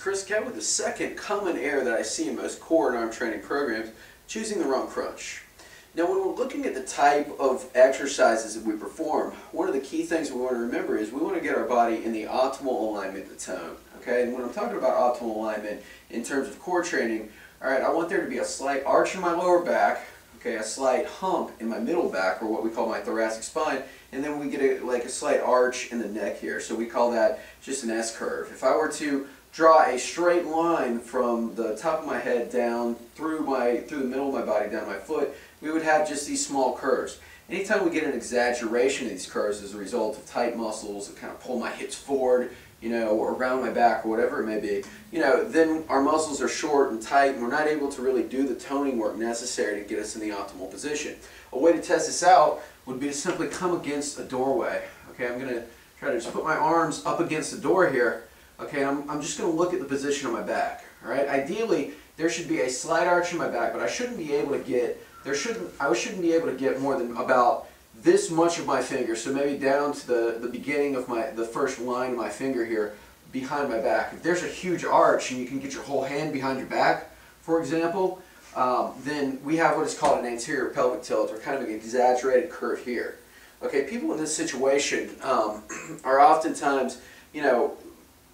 Chris Cat with the second common error that I see in most core and arm training programs, choosing the wrong crunch. Now when we're looking at the type of exercises that we perform, one of the key things we want to remember is we want to get our body in the optimal alignment of the tone. Okay, and when I'm talking about optimal alignment in terms of core training, alright, I want there to be a slight arch in my lower back, okay, a slight hump in my middle back, or what we call my thoracic spine, and then we get a slight arch in the neck here. So we call that just an S-curve. If I were to draw a straight line from the top of my head down through the middle of my body down my foot, we would have just these small curves. Anytime we get an exaggeration of these curves as a result of tight muscles that kind of pull my hips forward, or around my back or whatever it may be, then our muscles are short and tight and we're not able to really do the toning work necessary to get us in the optimal position. A way to test this out would be to simply come against a doorway. Okay, I'm going to try to just put my arms up against the door here. Okay, and I'm just going to look at the position of my back. All right, ideally there should be a slight arch in my back, but I shouldn't be able to get be able to get more than about this much of my finger, so maybe down to the beginning of the first line of my finger here behind my back. If there's a huge arch and you can get your whole hand behind your back, for example, then we have what is called an anterior pelvic tilt, or kind of an exaggerated curve here. Okay, people in this situation are oftentimes,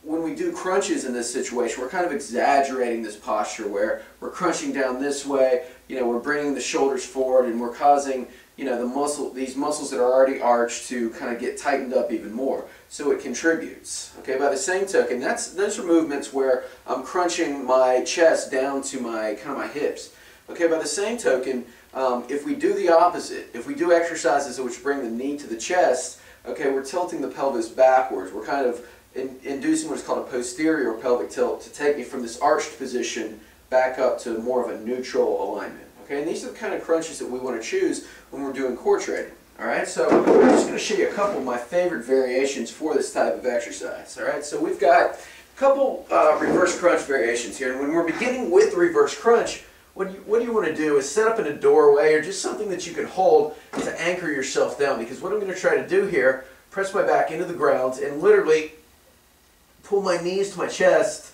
when we do crunches in this situation, we're kind of exaggerating this posture where we're crunching down this way, we're bringing the shoulders forward and we're causing, these muscles that are already arched to kind of get tightened up even more. So it contributes. Okay, by the same token, those are movements where I'm crunching my chest down to my hips. Okay, by the same token, if we do the opposite, if we do exercises which bring the knee to the chest, okay, we're tilting the pelvis backwards. We're kind of inducing what is called a posterior pelvic tilt to take me from this arched position back up to more of a neutral alignment. Okay, and these are the kind of crunches that we want to choose when we're doing core training. Alright, so I'm just going to show you a couple of my favorite variations for this type of exercise. Alright, so we've got a couple reverse crunch variations here, and when we're beginning with reverse crunch, what you want to do is set up in a doorway or just something that you can hold to anchor yourself down, because what I'm going to try to do here, press my back into the ground and literally pull my knees to my chest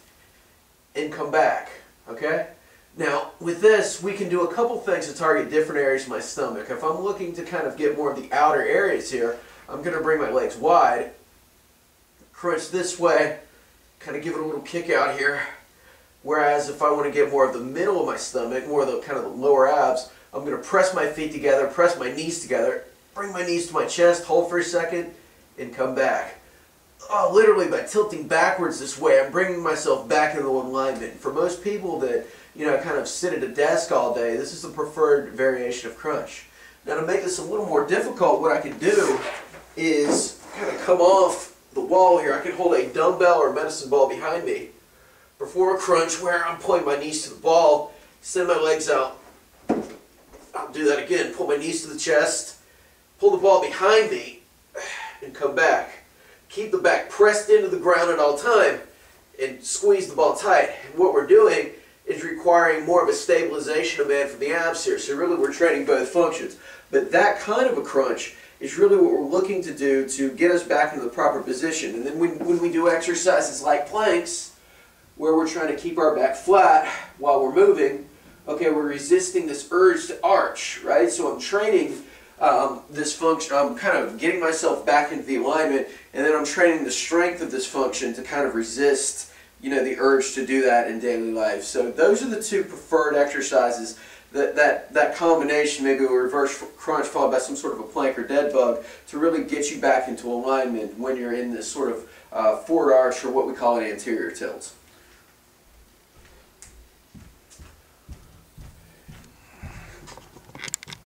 and come back. Okay? Now, with this, we can do a couple things to target different areas of my stomach. If I'm looking to kind of get more of the outer areas here, I'm going to bring my legs wide, crunch this way, kind of give it a little kick out here. Whereas if I want to get more of the middle of my stomach, more of the kind of the lower abs, I'm going to press my feet together, press my knees together, bring my knees to my chest, hold for a second, and come back. Oh, literally by tilting backwards this way, I'm bringing myself back into alignment. For most people that kind of sit at a desk all day, this is the preferred variation of crunch. Now, to make this a little more difficult, what I can do is kind of come off the wall here. I can hold a dumbbell or a medicine ball behind me, perform a crunch where I'm pulling my knees to the ball, send my legs out. I'll do that again. Pull my knees to the chest, pull the ball behind me, and come back. Keep the back pressed into the ground at all time and squeeze the ball tight. And what we're doing is requiring more of a stabilization demand from the abs here. So really we're training both functions. But that kind of a crunch is really what we're looking to do to get us back into the proper position. And then when we do exercises like planks, where we're trying to keep our back flat while we're moving, okay, we're resisting this urge to arch, right? So I'm training this function, I'm kind of getting myself back into the alignment, and then I'm training the strength of this function to kind of resist, the urge to do that in daily life. So those are the two preferred exercises. That combination, maybe a reverse crunch followed by some sort of a plank or dead bug, to really get you back into alignment when you're in this sort of forward arch, or what we call an anterior tilt.